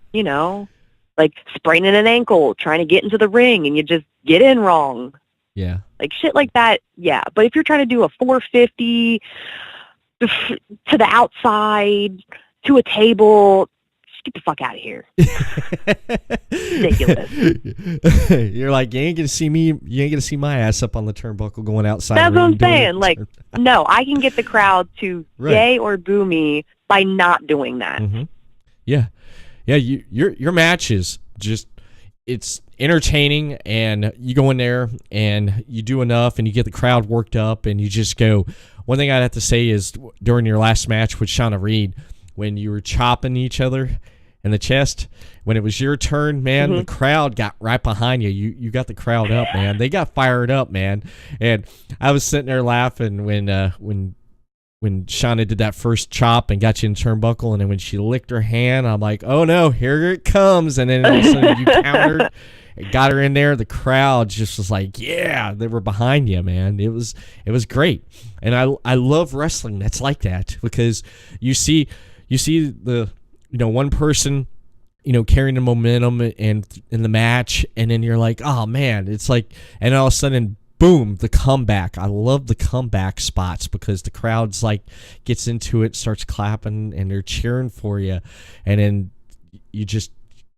like spraining an ankle, trying to get into the ring, and you just get in wrong. Yeah. Like shit like that, yeah. But if you're trying to do a 450 to the outside, to a table, get the fuck out of here. Ridiculous. You're like, you ain't gonna see me. You ain't gonna see my ass up on the turnbuckle going outside. That's what I'm saying. Like, no, I can get the crowd to yay or boo me by not doing that. Mm-hmm. Yeah. Your match is just, it's entertaining, and you go in there and you do enough and you get the crowd worked up and you just go. One thing I'd have to say is during your last match with Shana Reed, when you were chopping each other in the chest, when it was your turn, man, the crowd got right behind you. You got the crowd up, man. They got fired up, man. And I was sitting there laughing when Shana did that first chop and got you in turnbuckle, and then when she licked her hand, I'm like, oh no, here it comes. And then all of a sudden you countered, got her in there. The crowd just was like, yeah, they were behind you, man. It was great. And I love wrestling that's like that, because you see the, one person, carrying the momentum and in the match, and then you're like, oh man, it's like, and all of a sudden, boom, the comeback. I love the comeback spots because the crowd's like gets into it, starts clapping, and they're cheering for you, and then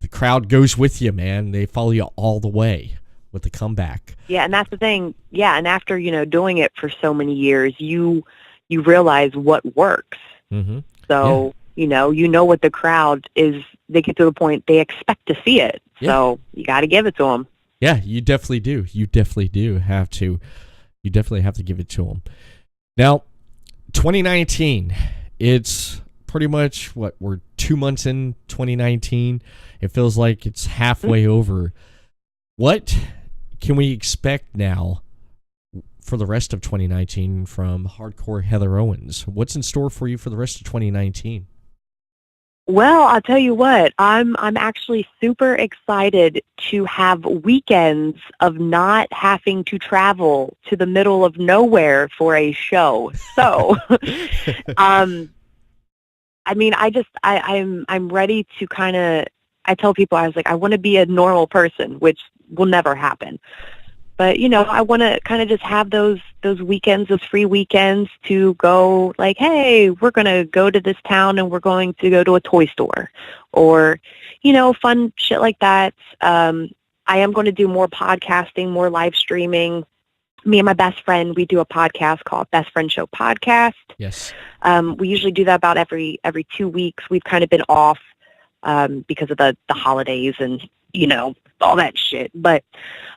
the crowd goes with you, man. They follow you all the way with the comeback. Yeah, and that's the thing. Yeah, and after doing it for so many years, you realize what works. Mm-hmm. So you know what the crowd is. They get to the point they expect to see it. Yeah. So you got to give it to them. Yeah, you definitely do. You definitely have to give it to them. Now, 2019, it's pretty much we're 2 months in 2019. It feels like it's halfway over. What can we expect now for the rest of 2019 from Hardcore Heather Owens? What's in store for you for the rest of 2019? Well, I'll tell you what, I'm actually super excited to have weekends of not having to travel to the middle of nowhere for a show. So, I'm ready to kind of, I tell people, I was like, I want to be a normal person, which will never happen. But, I want to kind of just have those weekends, those free weekends to go like, hey, we're going to go to this town and we're going to go to a toy store or, fun shit like that. I am going to do more podcasting, more live streaming. Me and my best friend, we do a podcast called Best Friend Show Podcast. Yes. We usually do that about every 2 weeks. We've kind of been off because of the holidays and, all that shit. But,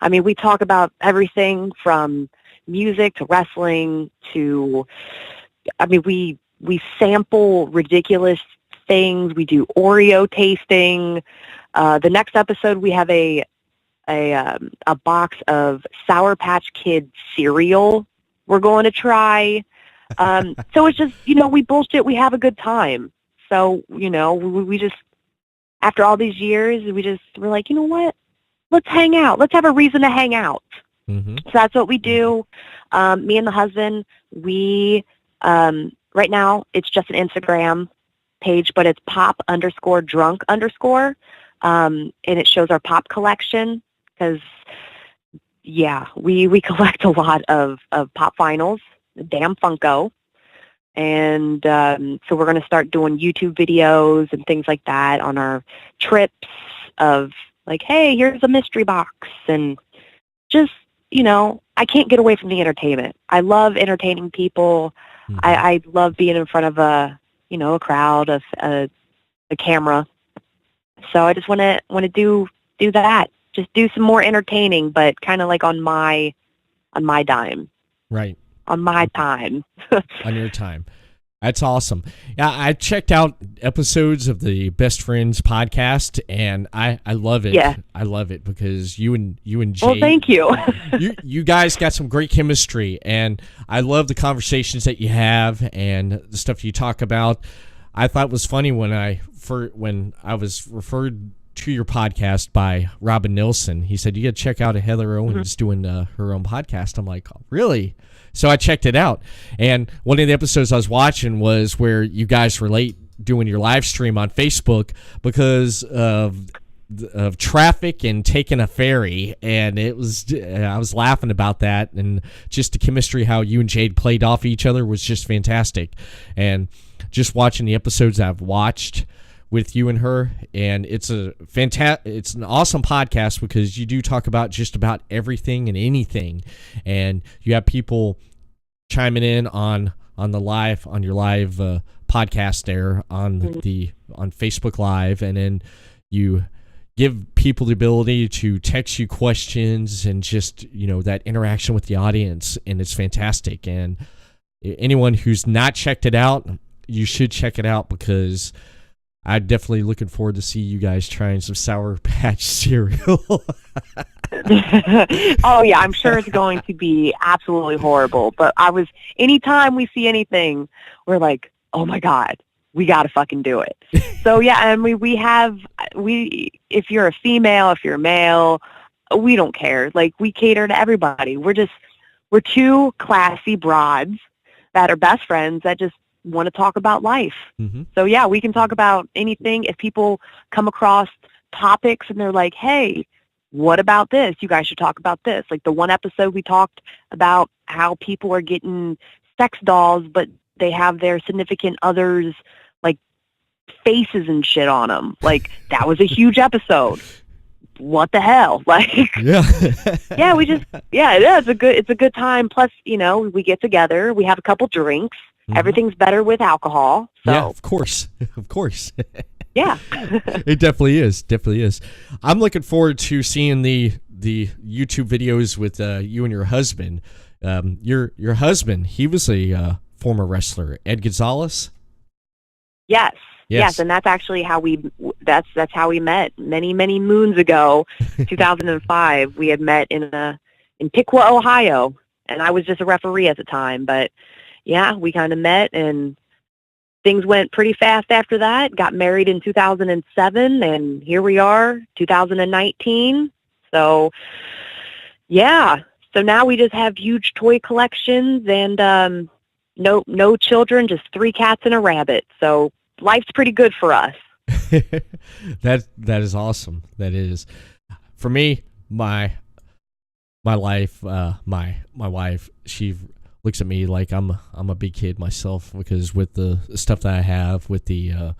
we talk about everything from music to wrestling to, we sample ridiculous things. We do Oreo tasting. The next episode, we have a box of Sour Patch Kid cereal we're going to try. So it's just, we bullshit. We have a good time. So, we just, after all these years, we're like, you know what? Let's hang out. Let's have a reason to hang out. Mm-hmm. So that's what we do. Me and the husband, we, right now, it's just an Instagram page, but it's pop_drunk_. And it shows our pop collection because, yeah, we collect a lot of pop vinyls, damn Funko. And so we're going to start doing YouTube videos and things like that on our trips of like, hey, here's a mystery box. And just, I can't get away from the entertainment. I love entertaining people. Mm-hmm. I love being in front of a crowd, of a camera. So I just want to do that. Just do some more entertaining, but kind of like on my dime. Right. On my time. On your time. That's awesome. Yeah, I checked out episodes of the Best Friends podcast, and I love it. Yeah. I love it because you and Jade. Well, thank you. you guys got some great chemistry, and I love the conversations that you have and the stuff you talk about. I thought it was funny when I was referred to your podcast by Robin Nilsson. He said, you got to check out Heather Owens doing her own podcast. I'm like, oh, really? So I checked it out. And one of the episodes I was watching was where you guys relate doing your live stream on Facebook because of traffic and taking a ferry. And I was laughing about that. And just the chemistry, how you and Jade played off each other was just fantastic. And just watching the episodes I've watched with you and her, and it's an awesome podcast because you do talk about just about everything and anything, and you have people chiming in on your live podcast there on Facebook Live, and then you give people the ability to text you questions and just that interaction with the audience, and it's fantastic. And anyone who's not checked it out, you should check it out because I'm definitely looking forward to see you guys trying some Sour Patch cereal. Oh yeah, I'm sure it's going to be absolutely horrible. But anytime we see anything, we're like, oh my God, we got to fucking do it. So yeah, and if you're a female, if you're a male, we don't care. Like, we cater to everybody. We're two classy broads that are best friends that just want to talk about life. Mm-hmm. So yeah, we can talk about anything. If people come across topics and they're like, hey, what about this? You guys should talk about this. Like the one episode we talked about how people are getting sex dolls, but they have their significant others like faces and shit on them. Like, that was a huge episode. What the hell? Like, yeah. It's a good time. Plus, we get together, we have a couple drinks. Mm-hmm. Everything's better with alcohol. So. Yeah, of course. Yeah. It definitely is. I'm looking forward to seeing the YouTube videos with you and your husband. Your husband, he was a former wrestler, Ed Gonzalez. Yes, and that's actually how that's how we met many moons ago. 2005, we had met in Piqua, Ohio, and I was just a referee at the time. But yeah, we kind of met, and things went pretty fast after that. Got married in 2007, and here we are, 2019. So yeah, so now we just have huge toy collections and no children, just 3 cats and a rabbit. So life's pretty good for us. That is awesome. That is, for me, my life. My wife, she looks at me like I'm a big kid myself, because with the stuff that I have with the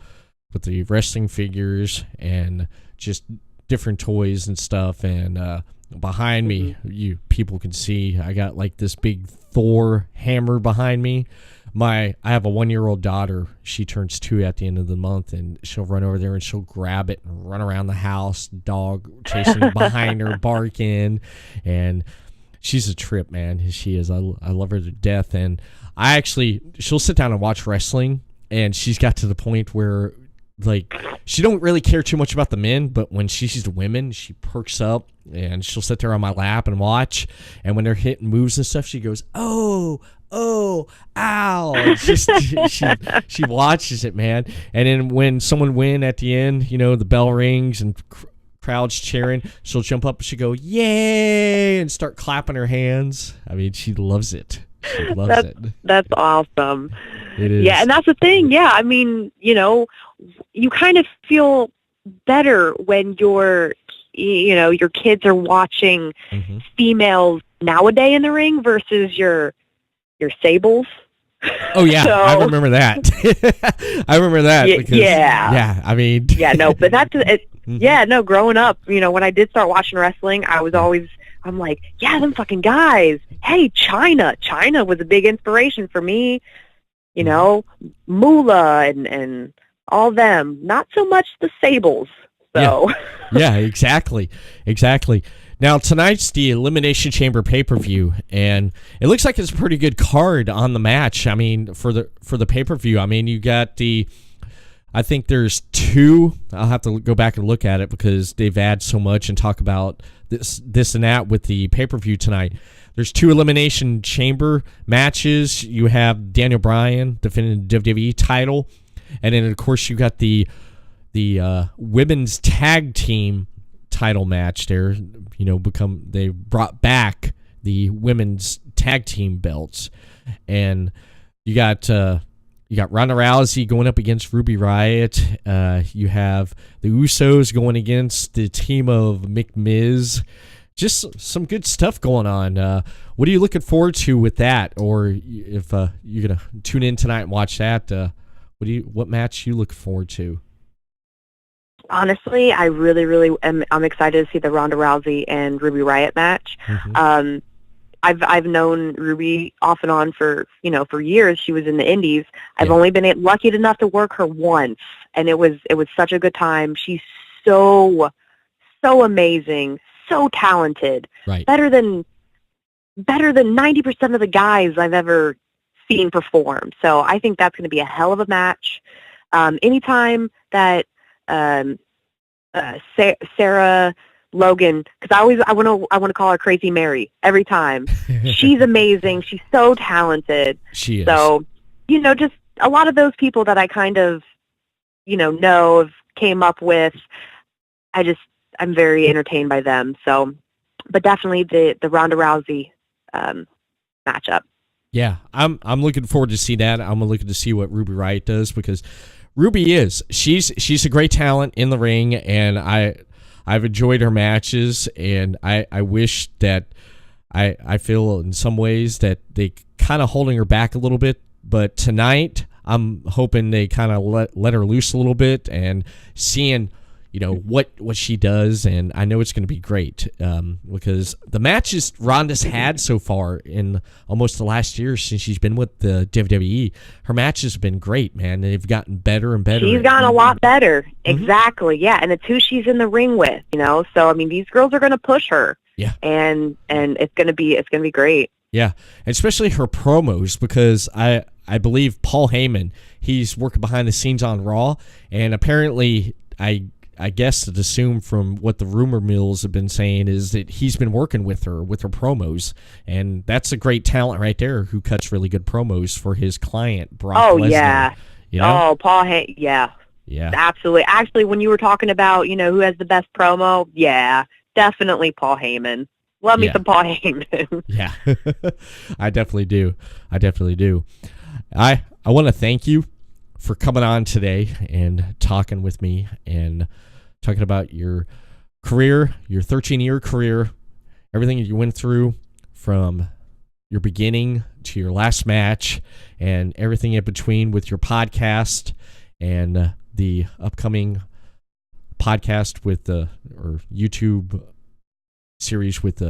wrestling figures and just different toys and stuff, and behind me, you people can see I got like this big Thor hammer behind me. I have a 1-year-old daughter. She turns 2 at the end of the month, and she'll run over there and she'll grab it and run around the house, dog chasing behind her, barking, and she's a trip, man. She is. I love her to death, and she'll sit down and watch wrestling, and she's got to the point where, like, she don't really care too much about the men, but when she sees the women, she perks up and she'll sit there on my lap and watch. And when they're hitting moves and stuff, she goes, "Oh, ow!" It's just she watches it, man. And then when someone win at the end, the bell rings and crowd's cheering, she'll jump up and she go, "Yay!" and start clapping her hands. I mean, she loves it. She loves it. That's awesome. It is. Yeah, and that's the thing. Yeah, I mean, you kind of feel better when your kids are watching females nowadays in the ring versus your Sables. Oh yeah, so, I remember that. Yeah, I mean, yeah, no, but that's it. Yeah, no, growing up, when I did start watching wrestling, I'm like, yeah, them fucking guys. Hey, China was a big inspiration for me. Moolah and all them. Not so much the Sables. So. Yeah, exactly. Now, tonight's the Elimination Chamber pay-per-view, and it looks like it's a pretty good card on the match. I mean, for the pay-per-view, I mean, you got I think there's 2. I'll have to go back and look at it because they've added so much and talk about this and that with the pay-per-view tonight. There's 2 Elimination Chamber matches. You have Daniel Bryan defending the WWE title, and then of course you got the women's tag team title match there. They brought back the women's tag team belts, and you got Ronda Rousey going up against Ruby Riott. You have the Usos going against the team of McMiz. Just some good stuff going on. What are you looking forward to with that? Or if you're gonna tune in tonight and watch that, what match you look forward to? Honestly, I really I'm excited to see the Ronda Rousey and Ruby Riott match. Mm-hmm. I've known Ruby off and on for years. She was in the Indies. I've Yeah. only been lucky enough to work her once, and it was such a good time. She's so amazing, so talented, Right. better than 90% of the guys I've ever seen perform. So I think that's going to be a hell of a match. Anytime that Sarah Logan, because I want to call her Crazy Mary every time. She's amazing. She's so talented. She is. So, just a lot of those people that I kind of, know came up with. I'm very entertained by them. So, but definitely the Ronda Rousey matchup. Yeah, I'm looking forward to see that. I'm looking to see what Ruby Riott does, because Ruby she's a great talent in the ring, and I've enjoyed her matches, and I wish that I feel in some ways that they kind of holding her back a little bit, but tonight I'm hoping they kind of let her loose a little bit and seeing what she does, and I know it's going to be great because the matches Ronda's had so far in almost the last year since she's been with the WWE, her matches have been great, man. They've gotten better and better. She's gotten a lot better. Mm-hmm. Exactly, yeah, and it's who she's in the ring with, So I mean, these girls are going to push her. Yeah, and it's going to be great. Yeah, and especially her promos, because I believe Paul Heyman, he's working behind the scenes on Raw, and apparently I guess to assume from what the rumor mills have been saying is that he's been working with her promos, and that's a great talent right there who cuts really good promos for his client Brock Lesnar. Yeah. Oh, Paul Heyman, yeah. Yeah. Absolutely. Actually, when you were talking about, who has the best promo, yeah, definitely Paul Heyman. Love me some Paul Heyman. Yeah. I definitely do. I want to thank you for coming on today and talking with me and talking about your career, your 13-year career, everything you went through from your beginning to your last match and everything in between with your podcast and the upcoming podcast or YouTube series with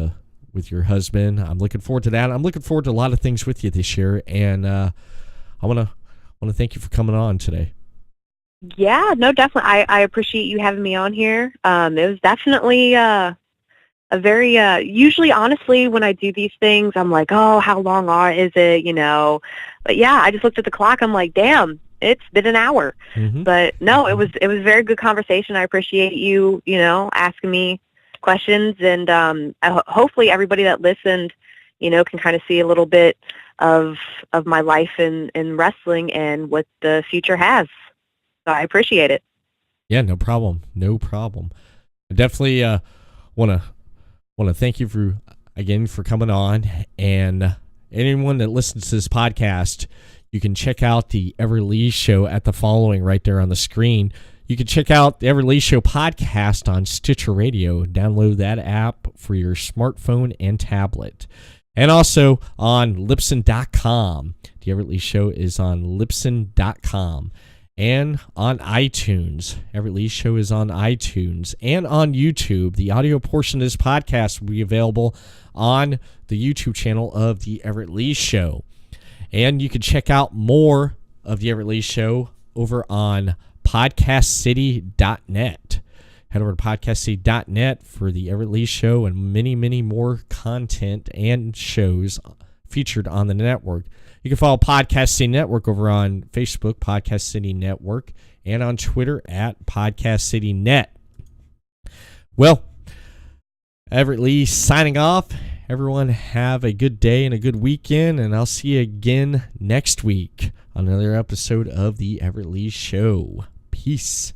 your husband. I'm looking forward to that. I'm looking forward to a lot of things with you this year, and I want to thank you for coming on today. Yeah, no, definitely. I appreciate you having me on here. It was definitely a very, usually, honestly, when I do these things, I'm like, oh, how long is it, But yeah, I just looked at the clock. I'm like, damn, it's been an hour. Mm-hmm. But no, it was a very good conversation. I appreciate you, asking me questions, and hopefully everybody that listened, can kind of see a little bit of my life in wrestling and what the future has. So I appreciate it. Yeah, no problem. I definitely want to thank you for coming on, and anyone that listens to this podcast, you can check out the Everett Lee Show at the following right there on the screen. You can check out the Everett Lee Show podcast on Stitcher Radio. Download that app for your smartphone and tablet. And also on Libsyn.com. The Everett Lee Show is on Libsyn.com. And on iTunes. Everett Lee Show is on iTunes. And on YouTube. The audio portion of this podcast will be available on the YouTube channel of the Everett Lee Show. And you can check out more of the Everett Lee Show over on podcastcity.net. Head over to podcastcity.net for the Everett Lee Show and many, many more content and shows featured on the network. You can follow Podcast City Network over on Facebook, Podcast City Network, and on Twitter at Podcast City Net. Well, Everett Lee signing off. Everyone have a good day and a good weekend, and I'll see you again next week on another episode of the Everett Lee Show. Peace.